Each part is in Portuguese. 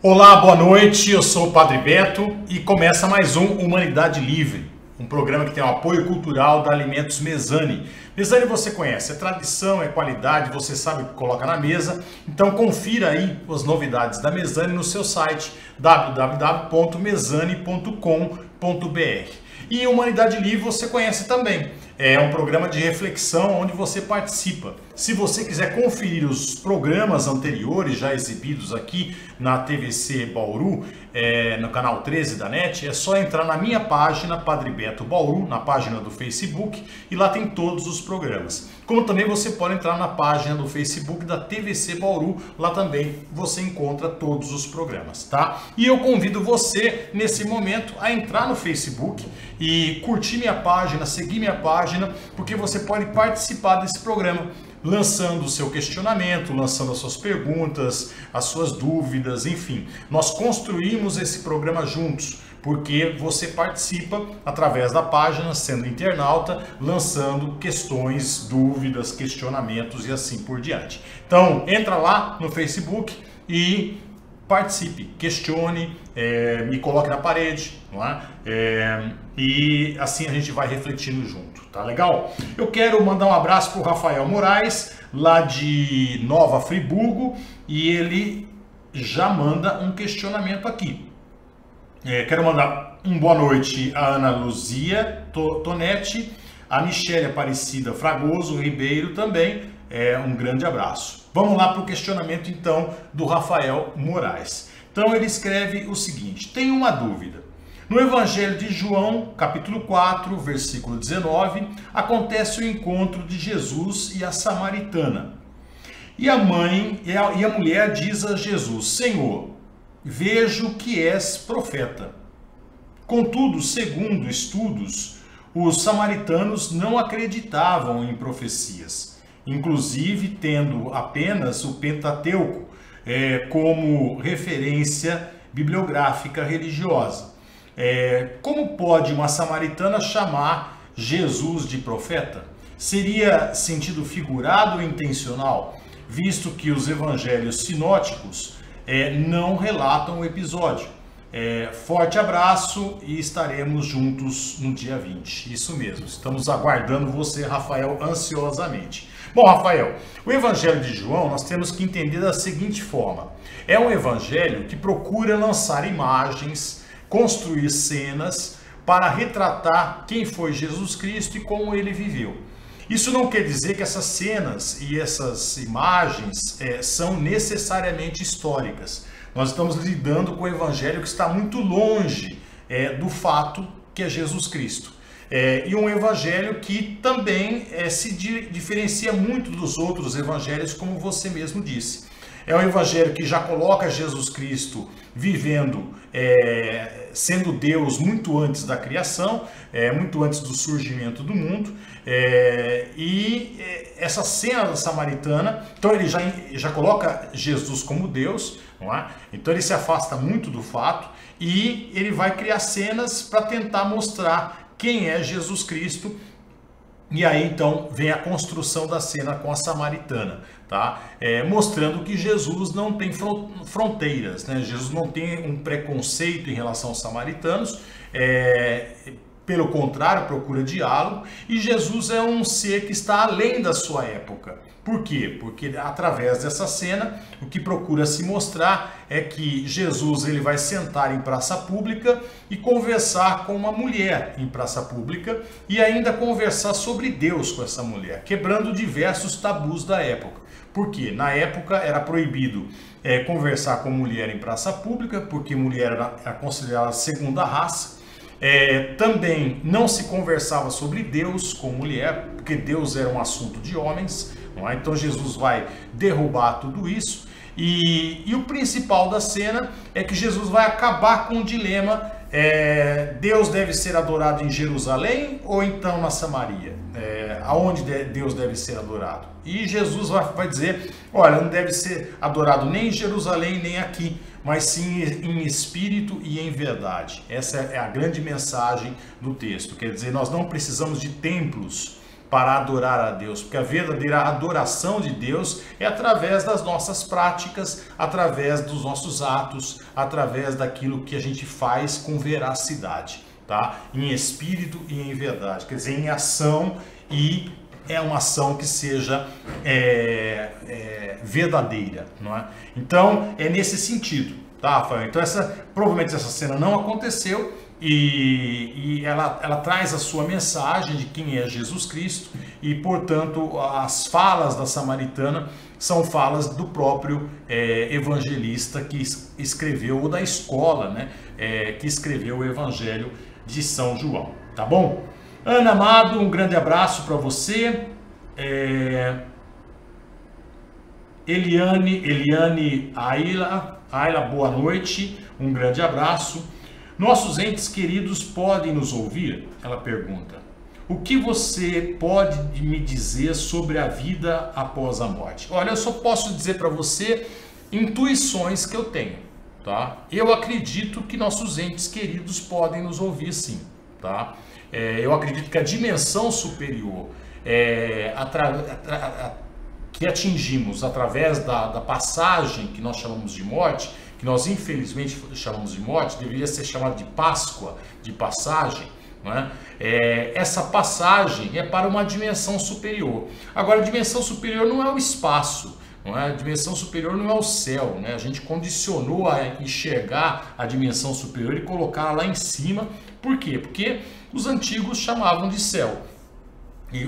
Olá, boa noite, eu sou o Padre Beto e começa mais um Humanidade Livre, um programa que tem o apoio cultural da Alimentos Mezzani. Mezzani você conhece, é tradição, é qualidade, você sabe o que coloca na mesa, então confira aí as novidades da Mezzani no seu site www.mezzani.com.br. E Humanidade Livre você conhece também. É um programa de reflexão onde você participa. Se você quiser conferir os programas anteriores já exibidos aqui na TVC Bauru, no canal 13 da NET, é só entrar na minha página, Padre Beto Bauru, na página do Facebook, e lá tem todos os programas. Como também você pode entrar na página do Facebook da TVC Bauru, lá também você encontra todos os programas, tá? E eu convido você, nesse momento, a entrar no Facebook e curtir minha página, seguir minha página, porque você pode participar desse programa, lançando o seu questionamento, lançando as suas perguntas, as suas dúvidas, enfim. Nós construímos esse programa juntos, porque você participa através da página, sendo internauta, lançando questões, dúvidas, questionamentos e assim por diante. Então, entra lá no Facebook e participe, questione, me coloque na parede, não é? E assim a gente vai refletindo junto, tá legal? Eu quero mandar um abraço para o Rafael Moraes, lá de Nova Friburgo, e ele já manda um questionamento aqui. Quero mandar uma boa noite a Ana Luzia Tonetti, a Michele Aparecida Fragoso Ribeiro também, um grande abraço. Vamos lá para o questionamento então do Rafael Moraes. Então ele escreve o seguinte: tenho uma dúvida. No Evangelho de João, capítulo 4, versículo 19, acontece o encontro de Jesus e a samaritana. E a mulher diz a Jesus: Senhor, vejo que és profeta. Contudo, segundo estudos, os samaritanos não acreditavam em profecias, inclusive tendo apenas o Pentateuco como referência bibliográfica religiosa. Como pode uma samaritana chamar Jesus de profeta? Seria sentido figurado ou intencional, visto que os evangelhos sinóticos não relatam o episódio. Forte abraço e estaremos juntos no dia 20. Isso mesmo, estamos aguardando você, Rafael, ansiosamente. Bom, Rafael, o Evangelho de João nós temos que entender da seguinte forma: é um evangelho que procura lançar imagens, construir cenas para retratar quem foi Jesus Cristo e como ele viveu. Isso não quer dizer que essas cenas e essas imagens são necessariamente históricas. Nós estamos lidando com um evangelho que está muito longe do fato que é Jesus Cristo. E um evangelho que também se diferencia muito dos outros evangelhos, como você mesmo disse. É um evangelho que já coloca Jesus Cristo vivendo, sendo Deus muito antes da criação, muito antes do surgimento do mundo. E essa cena da samaritana, então ele já coloca Jesus como Deus, não é? Então ele se afasta muito do fato e ele vai criar cenas para tentar mostrar quem é Jesus Cristo. E aí então vem a construção da cena com a samaritana, tá? Mostrando que Jesus não tem fronteiras, né? Jesus não tem um preconceito em relação aos samaritanos, pelo contrário, procura diálogo, e Jesus é um ser que está além da sua época. Por quê? Porque através dessa cena, o que procura se mostrar é que Jesus ele vai sentar em praça pública e conversar com uma mulher em praça pública e ainda conversar sobre Deus com essa mulher, quebrando diversos tabus da época. Por quê? Na época era proibido conversar com mulher em praça pública, porque mulher era considerada segunda raça. Também não se conversava sobre Deus com mulher, porque Deus era um assunto de homens, não é? Então Jesus vai derrubar tudo isso e o principal da cena é que Jesus vai acabar com o dilema: Deus deve ser adorado em Jerusalém ou então na Samaria? Aonde Deus deve ser adorado? E Jesus vai dizer: olha, não deve ser adorado nem em Jerusalém nem aqui, mas sim em espírito e em verdade. Essa é a grande mensagem do texto. Quer dizer, nós não precisamos de templos para adorar a Deus, porque a verdadeira adoração de Deus é através das nossas práticas, através dos nossos atos, através daquilo que a gente faz com veracidade, tá? Em espírito e em verdade, quer dizer, em ação, e é uma ação que seja verdadeira, não é? Então, é nesse sentido, tá, Rafael? Então, provavelmente essa cena não aconteceu, e ela traz a sua mensagem de quem é Jesus Cristo, e portanto as falas da samaritana são falas do próprio evangelista que escreveu, ou da escola, né, que escreveu o Evangelho de São João, tá bom? Ana Amado, um grande abraço para você. Eliane Ayla, boa noite, um grande abraço. Nossos entes queridos podem nos ouvir? Ela pergunta. O que você pode me dizer sobre a vida após a morte? Olha, eu só posso dizer para você intuições que eu tenho, tá? Eu acredito que nossos entes queridos podem nos ouvir, sim, tá? Eu acredito que a dimensão superior que atingimos através da passagem que nós chamamos de morte, que nós infelizmente chamamos de morte, deveria ser chamado de Páscoa, de passagem, não é? Essa passagem é para uma dimensão superior. Agora, a dimensão superior não é o espaço, não é? A dimensão superior não é o céu, né? A gente condicionou a enxergar a dimensão superior e colocá-la lá em cima. Por quê? Porque os antigos chamavam de céu,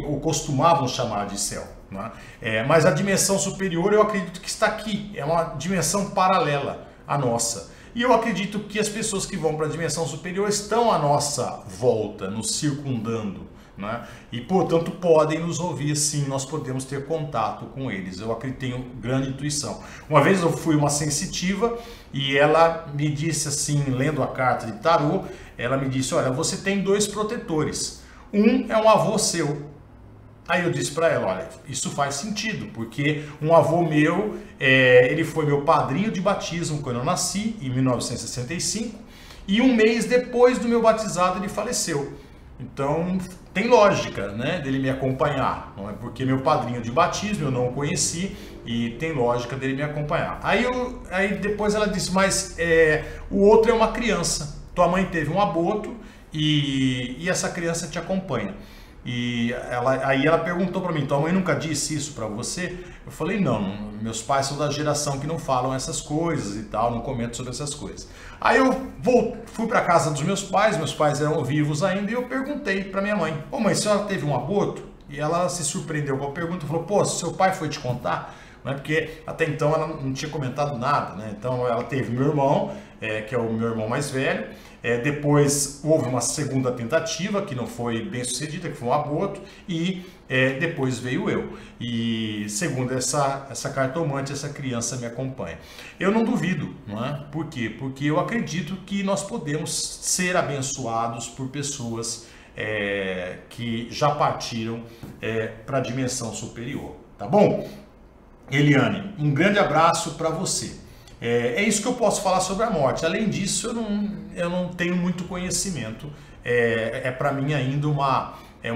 ou costumavam chamar de céu, não é? Mas a dimensão superior eu acredito que está aqui, é uma dimensão paralela à nossa. E eu acredito que as pessoas que vão para a dimensão superior estão à nossa volta, nos circundando, né? E portanto podem nos ouvir, sim, nós podemos ter contato com eles. Eu acredito, tenho grande intuição. Uma vez eu fui uma sensitiva e ela me disse assim, lendo a carta de tarô, ela me disse: olha, você tem 2 protetores, um é um avô seu. Aí eu disse para ela: olha, isso faz sentido, porque um avô meu, ele foi meu padrinho de batismo quando eu nasci, em 1965, e um mês depois do meu batizado ele faleceu. Então tem lógica, né, dele me acompanhar, não é? Porque meu padrinho de batismo eu não o conheci, e tem lógica dele me acompanhar. Aí depois ela disse: mas o outro é uma criança, tua mãe teve um aborto e essa criança te acompanha. E aí ela perguntou para mim: tua mãe nunca disse isso para você? Eu falei: não, meus pais são da geração que não falam essas coisas e tal, não comentam sobre essas coisas. Aí eu fui para casa dos meus pais eram vivos ainda, e eu perguntei para minha mãe: ô mãe, a senhora teve um aborto? E ela se surpreendeu com a pergunta e falou: pô, seu pai foi te contar? Não é? Porque até então ela não tinha comentado nada, né? Então ela teve meu irmão, que é o meu irmão mais velho. Depois houve uma segunda tentativa que não foi bem sucedida, que foi um aborto, e depois veio eu. E segundo essa cartomante, essa criança me acompanha. Eu não duvido, não é? Por quê? Porque eu acredito que nós podemos ser abençoados por pessoas que já partiram para a dimensão superior, tá bom? Eliane, um grande abraço para você. É isso que eu posso falar sobre a morte. Além disso, eu não tenho muito conhecimento. Para mim ainda uma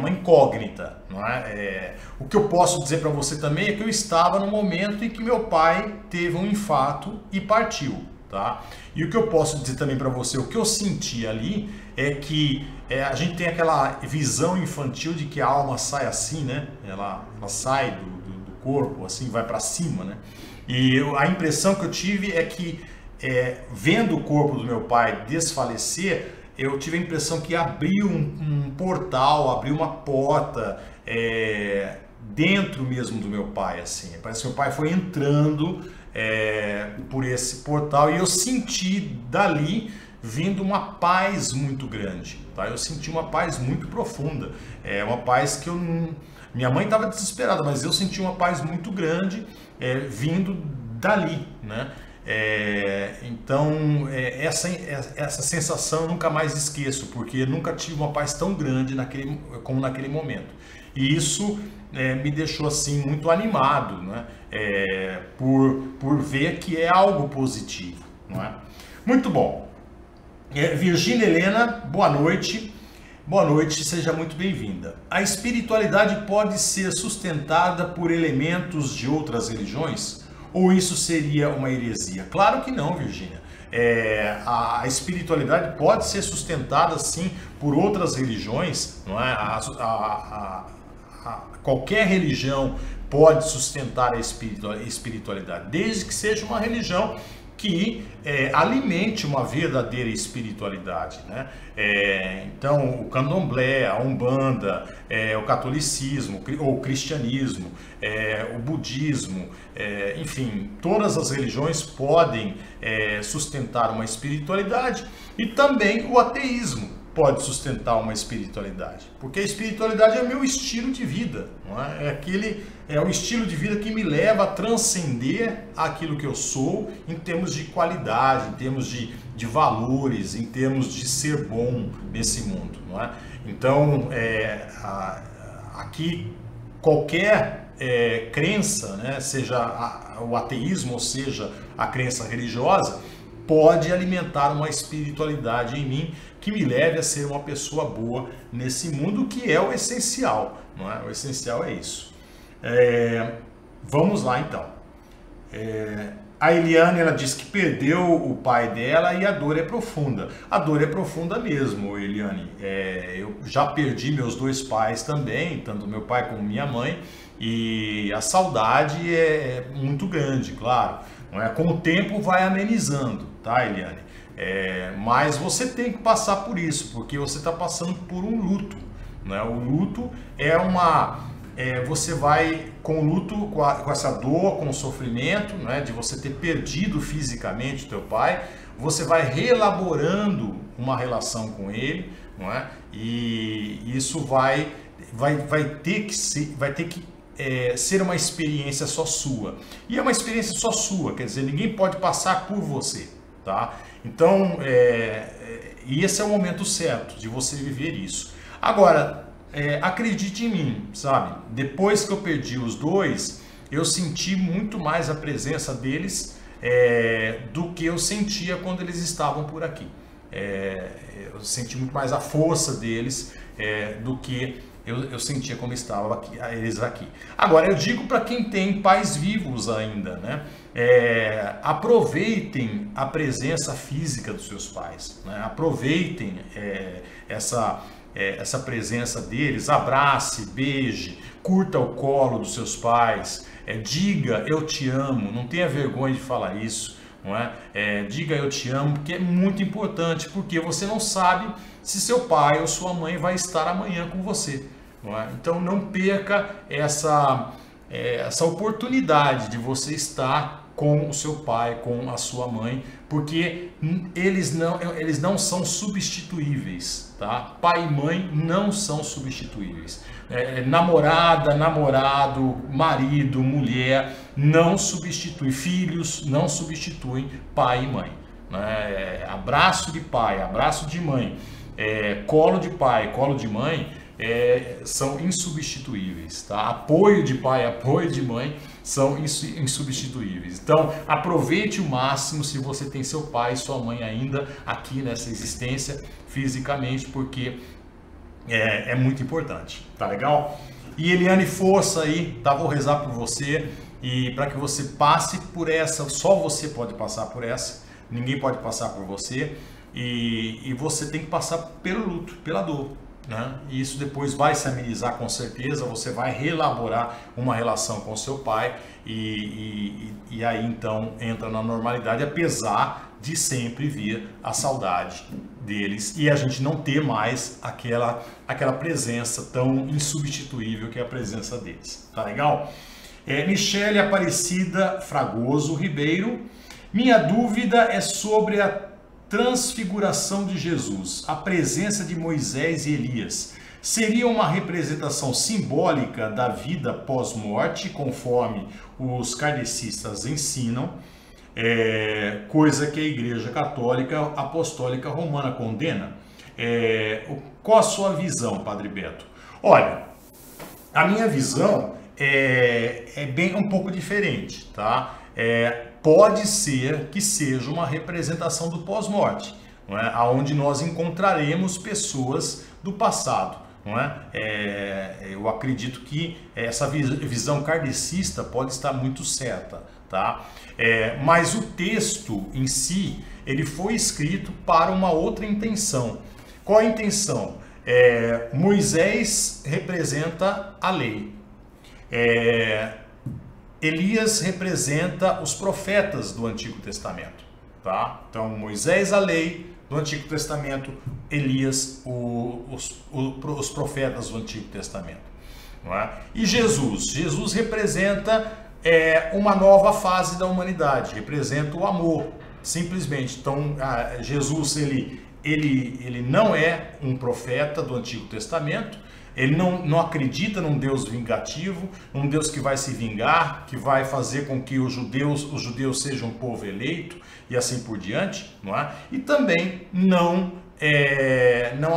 incógnita, não é? O que eu posso dizer para você também é que eu estava no momento em que meu pai teve um infarto e partiu, tá? E o que eu posso dizer também para você, o que eu senti ali é que a gente tem aquela visão infantil de que a alma sai assim, né? Ela sai do corpo, assim, vai para cima, né? E a impressão que eu tive é que, vendo o corpo do meu pai desfalecer, eu tive a impressão que abriu um portal, abriu uma porta dentro mesmo do meu pai, assim. Parece que meu pai foi entrando por esse portal, e eu senti dali vindo uma paz muito grande, tá? Eu senti uma paz muito profunda, uma paz que eu não... Minha mãe estava desesperada, mas eu senti uma paz muito grande vindo dali, né? Então, essa sensação eu nunca mais esqueço, porque eu nunca tive uma paz tão grande como naquele momento. E isso me deixou assim muito animado, né? Por ver que é algo positivo, não é? Muito bom. Virgínia Helena, boa noite. Boa noite, seja muito bem-vinda. A espiritualidade pode ser sustentada por elementos de outras religiões? Ou isso seria uma heresia? Claro que não, Virgínia. A espiritualidade pode ser sustentada, sim, por outras religiões, não é? Qualquer religião pode sustentar a espiritualidade, desde que seja uma religião que alimente uma verdadeira espiritualidade, né? Então, o candomblé, a umbanda, o catolicismo, ou o cristianismo, o budismo, enfim, todas as religiões podem sustentar uma espiritualidade, e também o ateísmo pode sustentar uma espiritualidade, porque a espiritualidade é o meu estilo de vida, não é? É o estilo de vida que me leva a transcender aquilo que eu sou em termos de qualidade, em termos de valores, em termos de ser bom nesse mundo, não é? Então, aqui qualquer crença, né, seja o ateísmo ou seja a crença religiosa, pode alimentar uma espiritualidade em mim que me leve a ser uma pessoa boa nesse mundo, que é o essencial, não é? O essencial é isso. Vamos lá então. A Eliane, ela disse que perdeu o pai dela e a dor é profunda. A dor é profunda mesmo, Eliane. Eu já perdi meus dois pais também, tanto meu pai como minha mãe, e a saudade é muito grande, claro. Não é? Com o tempo vai amenizando, tá, Eliane? Mas você tem que passar por isso, porque você está passando por um luto, né? O luto você vai com o luto, com essa dor, com o sofrimento, né, de você ter perdido fisicamente o teu pai, você vai reelaborando uma relação com ele, não é? E isso vai ter que ser uma experiência só sua. E é uma experiência só sua, quer dizer, ninguém pode passar por você, tá? Então, e esse é o momento certo de você viver isso. Agora, acredite em mim, sabe? Depois que eu perdi os dois, eu senti muito mais a presença deles do que eu sentia quando eles estavam por aqui. Eu senti muito mais a força deles do que eu sentia quando estavam eles aqui. Agora, eu digo para quem tem pais vivos ainda, né? Aproveitem a presença física dos seus pais, né? Aproveitem essa presença deles, abrace, beije, curta o colo dos seus pais, diga eu te amo, não tenha vergonha de falar isso, não é? Diga eu te amo, porque é muito importante, porque você não sabe se seu pai ou sua mãe vai estar amanhã com você, não é? Então não perca essa oportunidade de você estar com o seu pai, com a sua mãe, porque eles não são substituíveis, tá? Pai e mãe não são substituíveis. Namorada, namorado, marido, mulher não substitui, filhos não substituem pai e mãe, né? Abraço de pai, abraço de mãe, colo de pai, colo de mãe são insubstituíveis, tá? Apoio de pai, apoio de mãe são insubstituíveis. Então aproveite o máximo se você tem seu pai e sua mãe ainda aqui nessa existência fisicamente, porque é muito importante, tá legal? E Eliane, força aí, tá? Vou rezar por você e para que você passe por essa, só você pode passar por essa, ninguém pode passar por você, e você tem que passar pelo luto, pela dor, né? E isso depois vai se amenizar com certeza, você vai reelaborar uma relação com seu pai e aí então entra na normalidade, apesar de sempre vir a saudade deles e a gente não ter mais aquela presença tão insubstituível que é a presença deles, tá legal? Michele Aparecida Fragoso Ribeiro, minha dúvida é sobre a transfiguração de Jesus, a presença de Moisés e Elias. Seria uma representação simbólica da vida pós-morte, conforme os kardecistas ensinam, coisa que a Igreja Católica Apostólica Romana condena? Qual a sua visão, Padre Beto? Olha, a minha visão é bem um pouco diferente, tá? Pode ser que seja uma representação do pós-morte, não é? Onde nós encontraremos pessoas do passado. Não é? Eu acredito que essa visão kardecista pode estar muito certa, tá? Mas o texto em si, ele foi escrito para uma outra intenção. Qual a intenção? Moisés representa a lei. Elias representa os profetas do Antigo Testamento, tá? Então, Moisés, a lei do Antigo Testamento, Elias, os profetas do Antigo Testamento. Não é? E Jesus representa uma nova fase da humanidade, representa o amor, simplesmente. Então, Jesus, ele não é um profeta do Antigo Testamento, ele não acredita num Deus vingativo, num Deus que vai se vingar, que vai fazer com que os judeus sejam um povo eleito e assim por diante, não é? E também não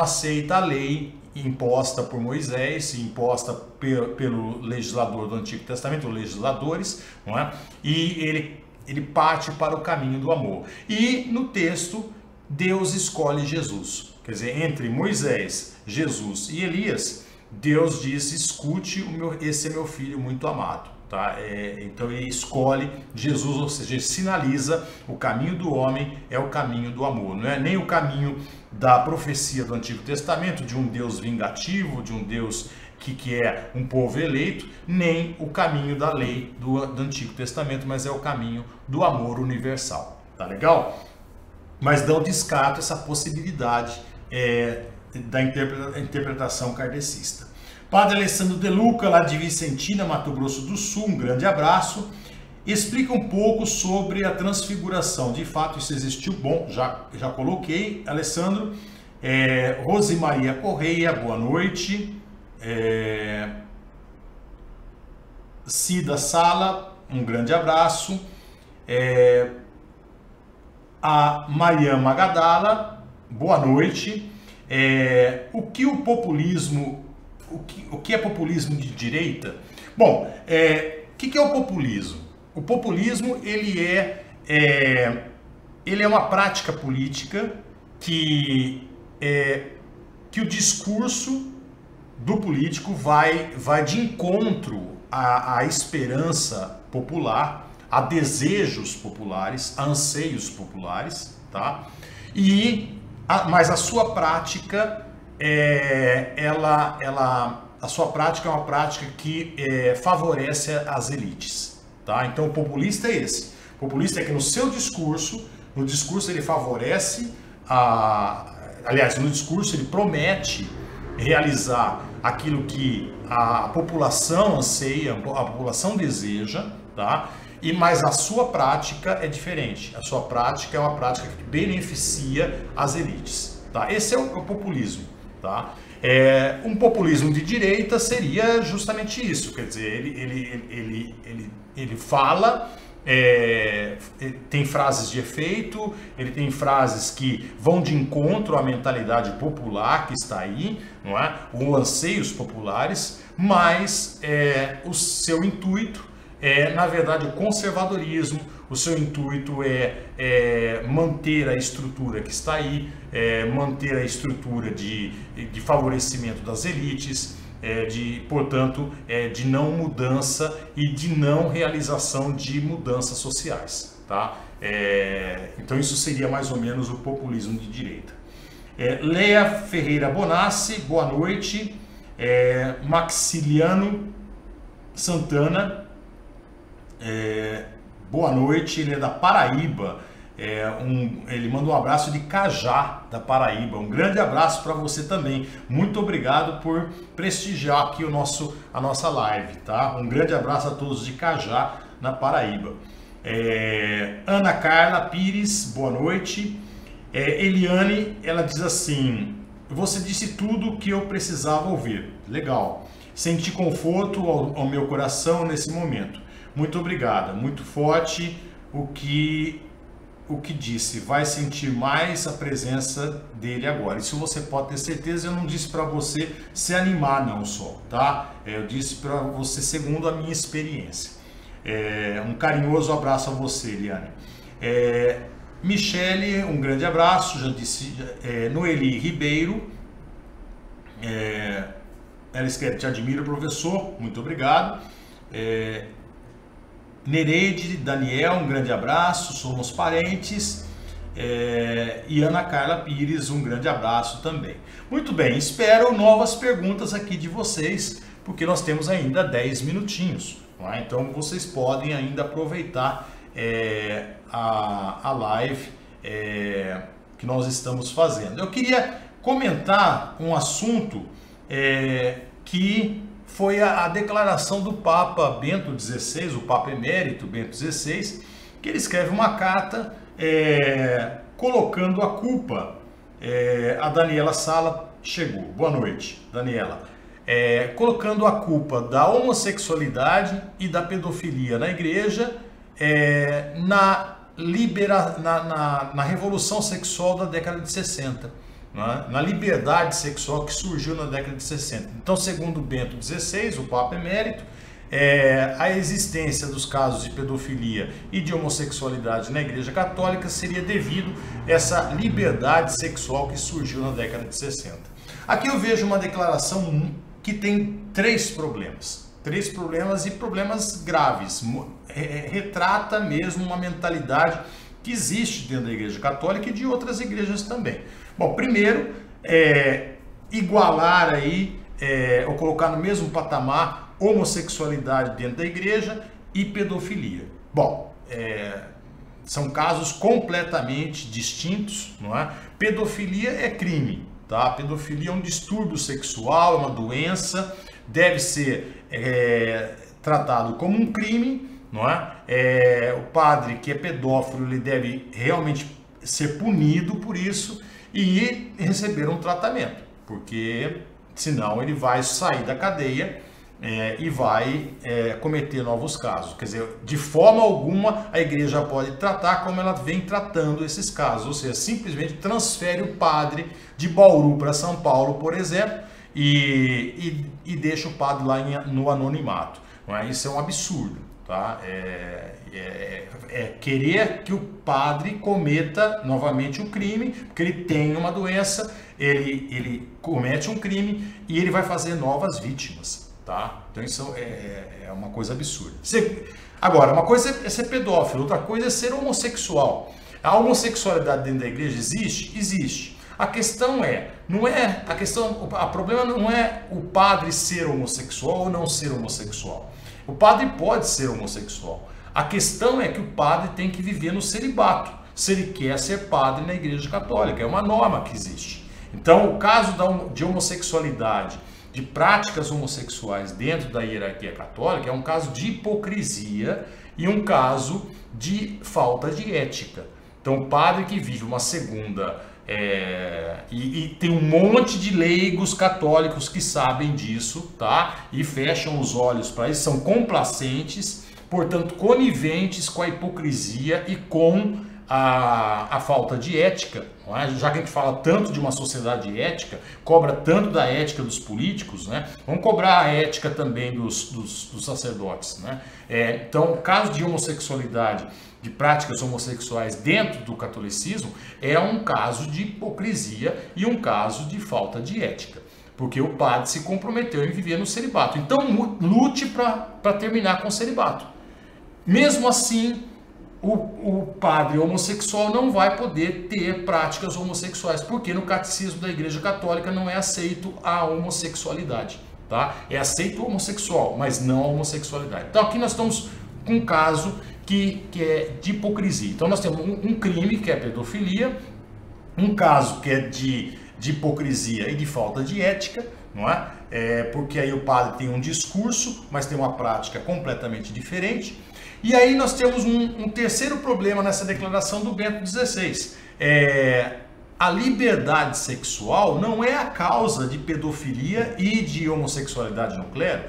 aceita a lei imposta por Moisés, imposta pelo legislador do Antigo Testamento, legisladores, não é? E ele parte para o caminho do amor. E no texto, Deus escolhe Jesus. Quer dizer, entre Moisés, Jesus e Elias, Deus diz: escute, esse é meu filho muito amado. Tá? Então ele escolhe Jesus, ou seja, ele sinaliza o caminho do homem é o caminho do amor. Não é nem o caminho da profecia do Antigo Testamento, de um Deus vingativo, de um Deus que é um povo eleito, nem o caminho da lei do Antigo Testamento, mas é o caminho do amor universal. Tá legal? Mas não descarto essa possibilidade da interpretação kardecista. Padre Alessandro De Luca, lá de Vicentina, Mato Grosso do Sul, um grande abraço. Explica um pouco sobre a transfiguração. De fato, isso existiu? Bom, já coloquei, Alessandro. Rosimaria Correia, boa noite. Cida Sala, um grande abraço. A Mariam Magadala, boa noite. O que o populismo... O que é populismo de direita? Bom, o que é o populismo? O populismo ele é uma prática política que o discurso do político vai de encontro à esperança popular, a desejos populares, a anseios populares, tá? Mas a sua prática a sua prática é uma prática que favorece as elites, tá? Então o populista é esse. O populista é que no seu discurso, ele favorece aliás, no discurso ele promete realizar aquilo que a população anseia, a população deseja, tá? Mas a sua prática é diferente. A sua prática é uma prática que beneficia as elites, tá? Esse é o populismo. Tá? Um populismo de direita seria justamente isso, quer dizer, ele fala, tem frases de efeito, ele tem frases que vão de encontro à mentalidade popular que está aí, não é? Ou anseios populares, mas o seu intuito na verdade, o conservadorismo. O seu intuito é manter a estrutura que está aí, manter a estrutura de favorecimento das elites, portanto, de não mudança e de não realização de mudanças sociais. Tá? Então isso seria mais ou menos o populismo de direita. Leia Ferreira Bonassi, boa noite. Maxiliano Santana, boa noite, ele é da Paraíba, ele manda um abraço de Cajá, da Paraíba. Um grande abraço para você também, muito obrigado por prestigiar aqui a nossa live, tá? Um grande abraço a todos de Cajá, na Paraíba. Ana Carla Pires, boa noite. Eliane, ela diz assim: você disse tudo o que eu precisava ouvir, legal, senti conforto ao meu coração nesse momento. Muito obrigada, muito forte o que disse, vai sentir mais a presença dele agora. Isso você pode ter certeza, eu não disse para você se animar não só, tá? Eu disse para você segundo a minha experiência. Um carinhoso abraço a você, Eliane. Michele, um grande abraço, já disse. Noeli Ribeiro, Ela escreve: te admiro, professor, muito obrigado. Nereide, Daniel, um grande abraço, somos parentes. E Ana Carla Pires, um grande abraço também. Muito bem, espero novas perguntas aqui de vocês, porque nós temos ainda 10 minutinhos. Não é? Então vocês podem ainda aproveitar a live que nós estamos fazendo. Eu queria comentar um assunto que foi a declaração do Papa Bento XVI, o Papa Emérito Bento XVI, que ele escreve uma carta colocando a culpa. A Daniela Sala chegou. Boa noite, Daniela. Colocando a culpa da homossexualidade e da pedofilia na igreja na revolução sexual da década de 60, na liberdade sexual que surgiu na década de 60. Então, segundo Bento XVI, o Papa Emérito, a existência dos casos de pedofilia e de homossexualidade na Igreja Católica seria devido a essa liberdade sexual que surgiu na década de 60. Aqui eu vejo uma declaração que tem três problemas e problemas graves. Retrata mesmo uma mentalidade que existe dentro da Igreja Católica e de outras igrejas também. Bom, primeiro, igualar aí, ou colocar no mesmo patamar homossexualidade dentro da igreja e pedofilia. Bom, são casos completamente distintos, não é? Pedofilia é crime, tá? Pedofilia é um distúrbio sexual, é uma doença, deve ser tratado como um crime, não é? O padre que é pedófilo, ele deve realmente ser punido por isso e receber um tratamento, porque senão ele vai sair da cadeia e vai cometer novos casos. Quer dizer, de forma alguma a igreja pode tratar como ela vem tratando esses casos, ou seja, simplesmente transfere o padre de Bauru para São Paulo, por exemplo, e deixa o padre lá no anonimato. Não é? Isso é um absurdo, tá? Querer que o padre cometa novamente um crime, porque ele tem uma doença, ele comete um crime e ele vai fazer novas vítimas. Tá? Então isso é uma coisa absurda. Agora, uma coisa é ser pedófilo, outra coisa é ser homossexual. A homossexualidade dentro da igreja existe? Existe. A questão o problema não é o padre ser homossexual ou não ser homossexual. O padre pode ser homossexual. A questão é que o padre tem que viver no celibato, se ele quer ser padre na igreja católica. É uma norma que existe. Então, o caso de homossexualidade, de práticas homossexuais dentro da hierarquia católica, é um caso de hipocrisia e um caso de falta de ética. Então, o padre que vive uma segunda... e tem um monte de leigos católicos que sabem disso, tá? E fecham os olhos para isso, são complacentes, portanto, coniventes com a hipocrisia e com a falta de ética. Não é? Já que a gente fala tanto de uma sociedade ética, cobra tanto da ética dos políticos, né? Vamos cobrar a ética também dos sacerdotes, né? Então, o caso de homossexualidade, de práticas homossexuais dentro do catolicismo, é um caso de hipocrisia e um caso de falta de ética, porque o padre se comprometeu em viver no celibato. Então, lute para terminar com o celibato. Mesmo assim, o padre homossexual não vai poder ter práticas homossexuais, porque no catecismo da Igreja Católica não é aceito a homossexualidade, tá? É aceito o homossexual, mas não a homossexualidade. Então aqui nós estamos com um caso que é de hipocrisia. Então nós temos um crime, que é a pedofilia, um caso que é de hipocrisia e de falta de ética, não é? Porque aí o padre tem um discurso, mas tem uma prática completamente diferente. E aí nós temos um terceiro problema nessa declaração do Bento XVI. A liberdade sexual não é a causa de pedofilia e de homossexualidade no clero.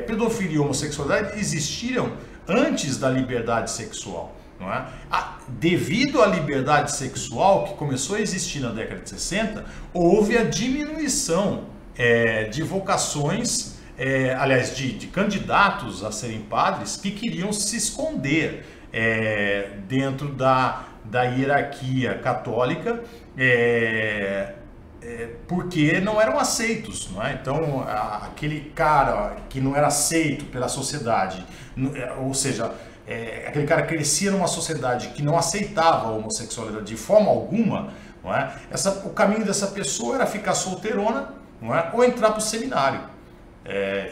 Pedofilia e homossexualidade existiram antes da liberdade sexual. Não é? Devido à liberdade sexual que começou a existir na década de 60, houve a diminuição de vocações, aliás, de candidatos a serem padres que queriam se esconder dentro da hierarquia católica, porque não eram aceitos, não é? Então, aquele cara que não era aceito pela sociedade, ou seja, aquele cara crescia numa sociedade que não aceitava a homossexualidade de forma alguma, não é? O caminho dessa pessoa era ficar solteirona, não é? Ou entrar para o seminário.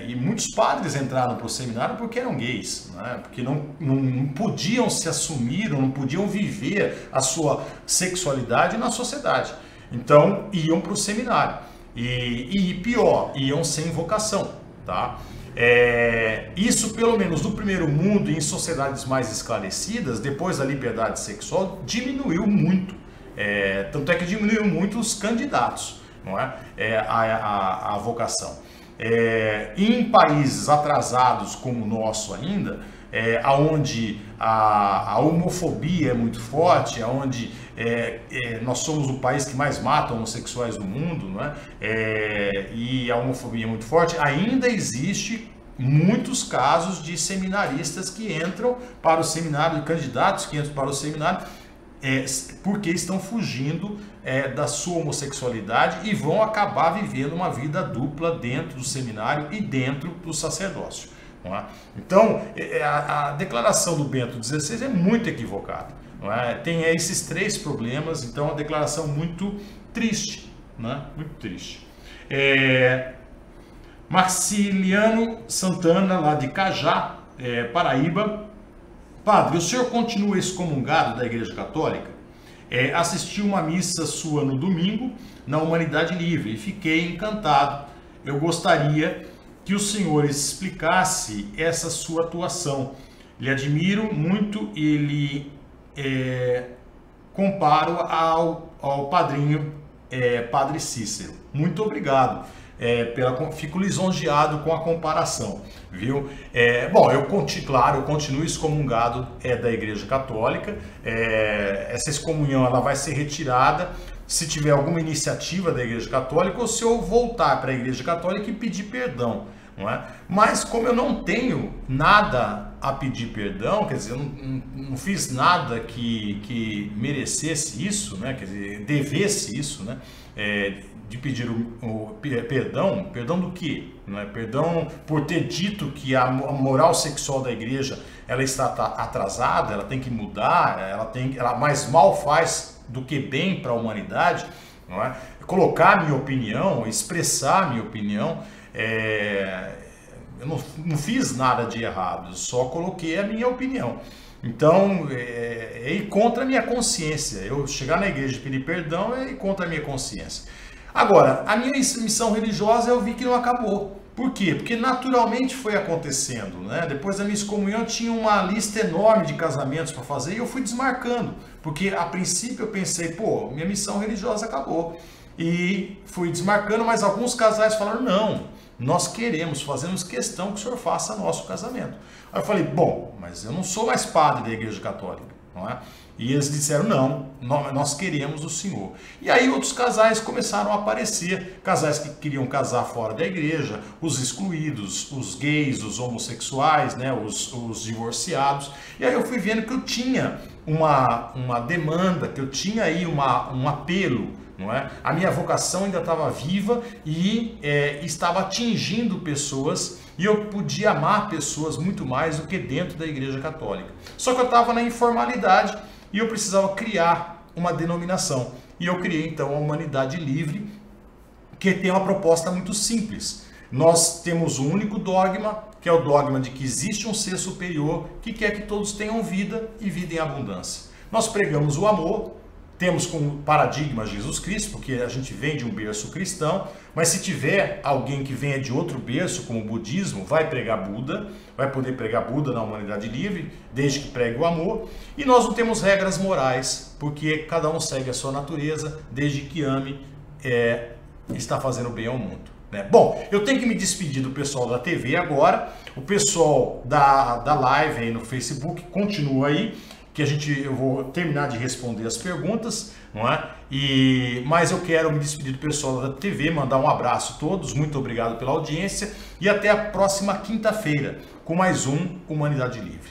E muitos padres entraram para o seminário porque eram gays, né? Porque não podiam se assumir, não podiam viver a sua sexualidade na sociedade. Então iam para o seminário e pior, iam sem vocação, tá? Isso pelo menos no primeiro mundo e em sociedades mais esclarecidas, depois da liberdade sexual, diminuiu muito. Tanto é que diminuiu muito os candidatos, não é? A vocação. Em países atrasados como o nosso ainda, onde a homofobia é muito forte, onde nós somos o país que mais mata homossexuais do mundo, não é? E a homofobia é muito forte, ainda existe muitos casos de seminaristas que entram para o seminário, de candidatos que entram para o seminário, porque estão fugindo da sua homossexualidade e vão acabar vivendo uma vida dupla dentro do seminário e dentro do sacerdócio. Não é? Então, a declaração do Bento XVI é muito equivocada. Não é? Tem esses três problemas, então é uma declaração muito triste. Não é? Muito triste. Marciliano Santana, lá de Cajá, Paraíba. Padre, o senhor continua excomungado da Igreja Católica? Assisti uma missa sua no domingo, na Humanidade Livre, e fiquei encantado. Eu gostaria que o senhor explicasse essa sua atuação. Lhe admiro muito e lhe comparo ao padrinho Padre Cícero. Muito obrigado. Fico lisonjeado com a comparação, viu? Bom, eu continuo excomungado da Igreja Católica. Essa excomunhão ela vai ser retirada se tiver alguma iniciativa da Igreja Católica ou se eu voltar para a Igreja Católica e pedir perdão, não é? Mas como eu não tenho nada a pedir perdão, quer dizer, eu não fiz nada que merecesse isso, né? Quer dizer, devesse isso, né? De pedir o perdão do quê? Não é? Perdão por ter dito que a moral sexual da igreja ela está atrasada, ela tem que mudar, ela mais mal faz do que bem para a humanidade, não é? Colocar minha opinião, expressar minha opinião, eu não fiz nada de errado, eu só coloquei a minha opinião. Então, é ir contra a minha consciência. Eu chegar na igreja e pedir perdão é ir contra a minha consciência. Agora, a minha missão religiosa eu vi que não acabou. Por quê? Porque naturalmente foi acontecendo, né? Depois da minha excomunhão eu tinha uma lista enorme de casamentos para fazer e eu fui desmarcando. Porque a princípio eu pensei, pô, minha missão religiosa acabou. E fui desmarcando, mas alguns casais falaram, não, nós fazemos questão que o senhor faça nosso casamento. Aí eu falei, bom, mas eu não sou mais padre da Igreja Católica, não é? E eles disseram, não, nós queremos o senhor. E aí outros casais começaram a aparecer, casais que queriam casar fora da igreja, os excluídos, os gays, os homossexuais, né, os divorciados. E aí eu fui vendo que eu tinha uma demanda, que eu tinha aí um apelo, não é? A minha vocação ainda estava viva e estava atingindo pessoas e eu podia amar pessoas muito mais do que dentro da Igreja Católica. Só que eu estava na informalidade e eu precisava criar uma denominação. E eu criei então a Humanidade Livre, que tem uma proposta muito simples. Nós temos um único dogma, que é o dogma de que existe um ser superior que quer que todos tenham vida e vida em abundância. Nós pregamos o amor, temos como paradigma Jesus Cristo, porque a gente vem de um berço cristão, mas se tiver alguém que venha de outro berço, como o budismo, vai pregar Buda, vai poder pregar Buda na Humanidade Livre, desde que pregue o amor. E nós não temos regras morais, porque cada um segue a sua natureza, desde que ame, está fazendo bem ao mundo. Né? Bom, eu tenho que me despedir do pessoal da TV agora, o pessoal da live aí no Facebook continua aí, que eu vou terminar de responder as perguntas, não é? Mas eu quero me despedir do pessoal da TV, mandar um abraço a todos, muito obrigado pela audiência e até a próxima quinta-feira com mais um Humanidade Livre.